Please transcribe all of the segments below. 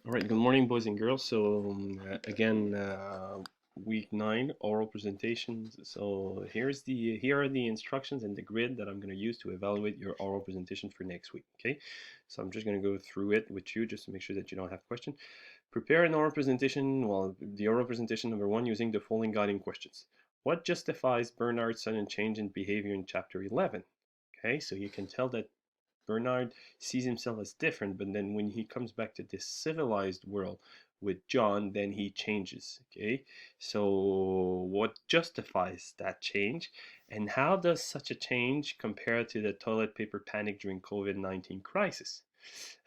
All right, good morning, boys and girls. So, again, week 9 oral presentations. So here are the instructions and the grid that I'm going to use to evaluate your oral presentation for next week. Okay, so I'm just going to go through it with you just to make sure that you don't have questions. Prepare an oral presentation. Well, the oral presentation number 1 using the following guiding questions. What justifies Bernard's sudden change in behavior in chapter 11? Okay, so you can tell that Bernard sees himself as different, but then when he comes back to this civilized world with John, then he changes. Okay, so what justifies that change, and how does such a change compare to the toilet paper panic during COVID-19 crisis?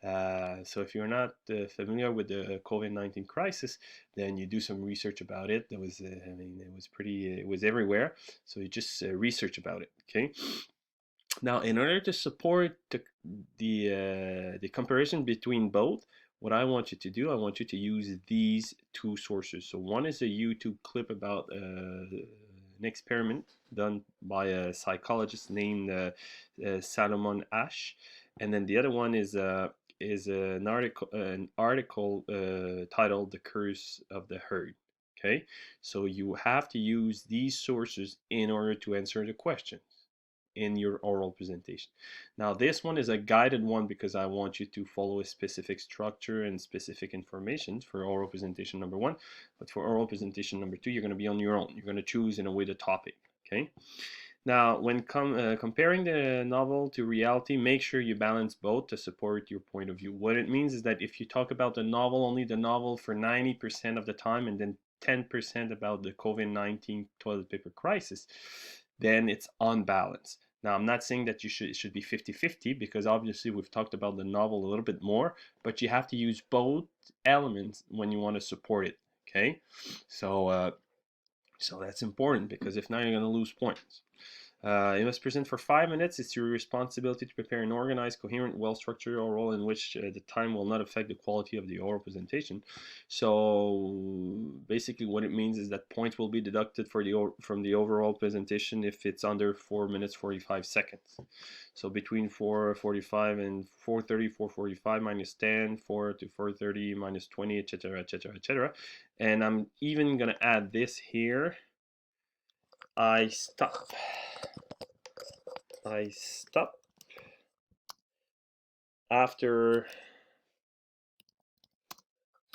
So if you're not familiar with the COVID-19 crisis, then you do some research about it. It was it was everywhere. So you just research about it. Okay. Now, in order to support the comparison between both, what I want you to do, I want you to use these two sources. So one is a YouTube clip about an experiment done by a psychologist named Salomon Ash, and then the other one is an article titled "The Curse of the Herd." Okay, so you have to use these sources in order to answer the question in your oral presentation. Now, this one is a guided one because I want you to follow a specific structure and specific information for oral presentation number 1. But for oral presentation number 2, you're going to be on your own. You're going to choose in a way the topic. Okay. Now, when comparing the novel to reality, make sure you balance both to support your point of view. What it means is that if you talk about the novel, only the novel for 90% of the time, and then 10% about the COVID-19 toilet paper crisis, then it's unbalanced. Now, I'm not saying that it should be 50-50 because obviously we've talked about the novel a little bit more, but you have to use both elements when you want to support it. Okay, so that's important because if not, you're going to lose points. You must present for 5 minutes. It's your responsibility to prepare an organized, coherent, well-structured oral in which the time will not affect the quality of the oral presentation. So basically what it means is that points will be deducted from the overall presentation if it's under 4 minutes 45 seconds. So between 4:45 and 4:30, 4:45 minus 10, 4 to 4:30 minus 20, etc., etc., etc. And I'm even going to add this here. I stop after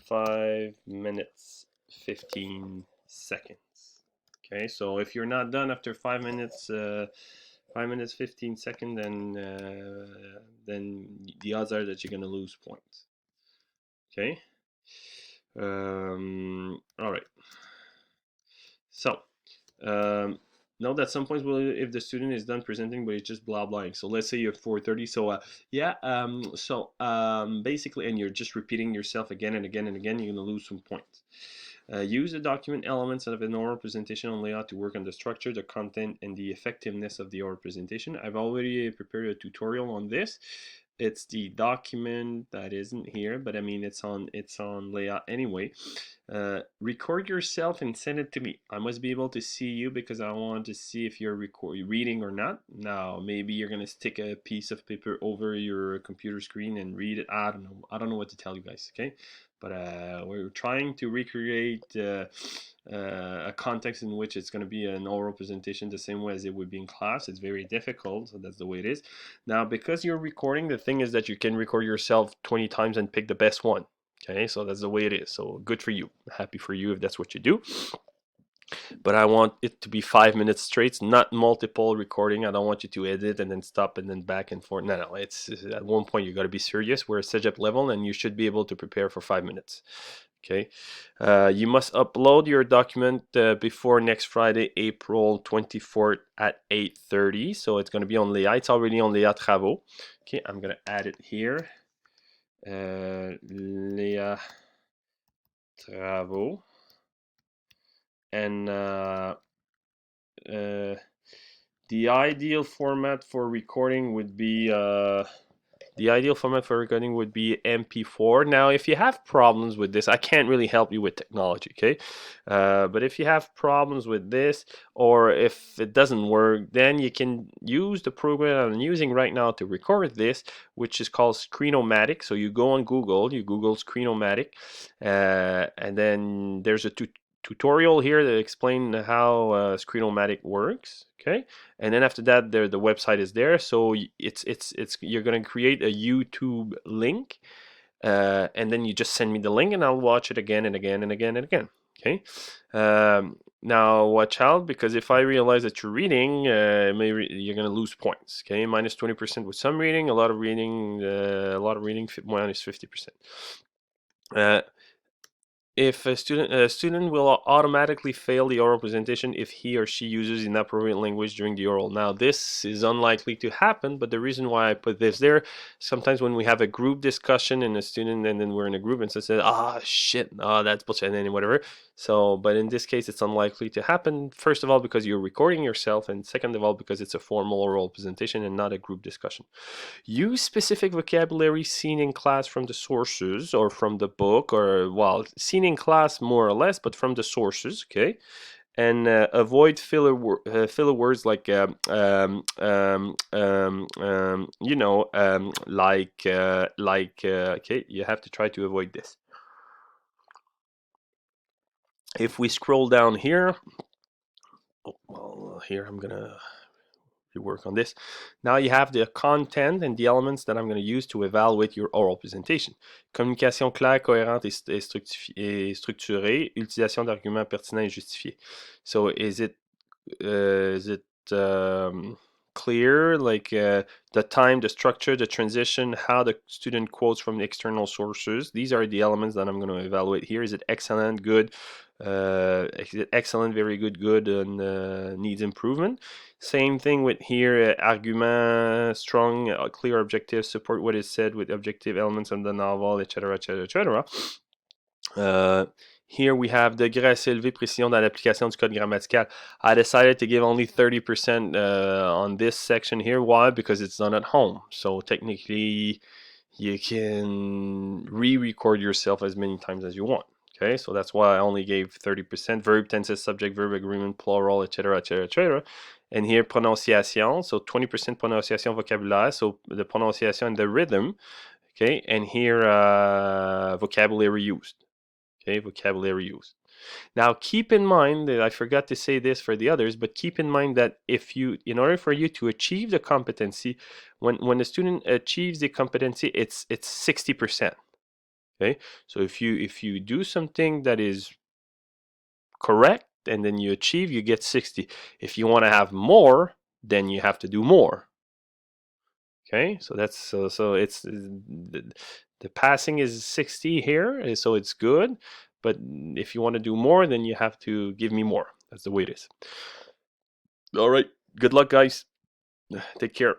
5 minutes 15 seconds. Okay, so if you're not done after 5 minutes 15 seconds, then the odds are that you're gonna lose points. Okay. All right. So note that some points will if the student is done presenting, but it's just blah blahing. So let's say you're 4:30. So basically, and you're just repeating yourself again and again and again, you're gonna lose some points. Use the document elements of an oral presentation on layout to work on the structure, the content, and the effectiveness of the oral presentation. I've already prepared a tutorial on this. It's the document that isn't here, but I mean it's on layout anyway. Record yourself and send it to me. I must be able to see you because I want to see if you're reading or not. Now, maybe you're gonna stick a piece of paper over your computer screen and read it. I don't know. I don't know what to tell you guys. Okay, but we're trying to recreate a context in which it's going to be an oral presentation the same way as it would be in class. It's very difficult, so that's the way it is. Now, because you're recording, the thing is that you can record yourself 20 times and pick the best one. Okay, so that's the way it is. So good for you. Happy for you if that's what you do. But I want it to be 5 minutes straight, not multiple recording. I don't want you to edit and then stop and then back and forth. No. It's at one point you got to be serious. We're at CEGEP level, and you should be able to prepare for 5 minutes. Okay. You must upload your document before next Friday, April 24th at 8:30. So it's going to be on Léa. It's already on Léa Travaux. Okay, I'm going to add it here. Léa Travaux. And the ideal format for recording would be The ideal format for recording would be MP4. Now, if you have problems with this, I can't really help you with technology, okay? But if you have problems with this, or if it doesn't work, then you can use the program I'm using right now to record this, which is called Screenomatic. So you go on Google, you Google Screenomatic, and then there's a tutorial here that explains how Screenomatic works. Okay, and then after that, the website is there. So it's you're gonna create a YouTube link, and then you just send me the link, and I'll watch it again and again and again and again. Okay. Now watch out, because if I realize that you're reading, you're gonna lose points. Okay, minus 20% with some reading, a lot of reading, minus 50%. If a student will automatically fail the oral presentation if he or she uses inappropriate language during the oral. Now, this is unlikely to happen, but the reason why I put this there, sometimes when we have a group discussion and a student, and then we're in a group and so says, shit, that's bullshit, and then whatever. So, but in this case, it's unlikely to happen. First of all, because you're recording yourself, and second of all, because it's a formal oral presentation and not a group discussion. Use specific vocabulary seen in class from the sources or from the book, or, well, seen in class more or less, but from the sources, okay? And avoid filler words like okay, you have to try to avoid this. If we scroll down here, here I'm gonna work on this. Now you have the content and the elements that I'm going to use to evaluate your oral presentation. Communication claire, cohérente et structurée. Utilisation d'arguments pertinents et justifiés. So is it clear, like the time, the structure, the transition, how the student quotes from the external sources? These are the elements that I'm going to evaluate here. Is it excellent, good, excellent, very good, good, and needs improvement? Same thing with here, argument, strong, clear objective, support what is said with objective elements of the novel, etc., etc., etc. Here we have degré assez élevé précision dans l'application du code grammatical. I decided to give only 30% on this section here. Why? Because it's done at home. So technically, you can re-record yourself as many times as you want. Okay, so that's why I only gave 30%. Verb, tenses, subject, verb, agreement, plural, etc., etc., etc. And here, pronunciation, so 20% pronunciation, vocabulaire, so the pronunciation and the rhythm. Okay, and here, vocabulary used. Okay, vocabulary used. Now, keep in mind that I forgot to say this for the others, but keep in mind that in order for you to achieve the competency, when the student achieves the competency, it's 60%. Okay, so if you do something that is correct and then you achieve, you get 60. If you want to have more, then you have to do more. Okay, so that's so it's the passing is 60 here, so it's good. But if you want to do more, then you have to give me more. That's the way it is. All right. Good luck, guys. Take care.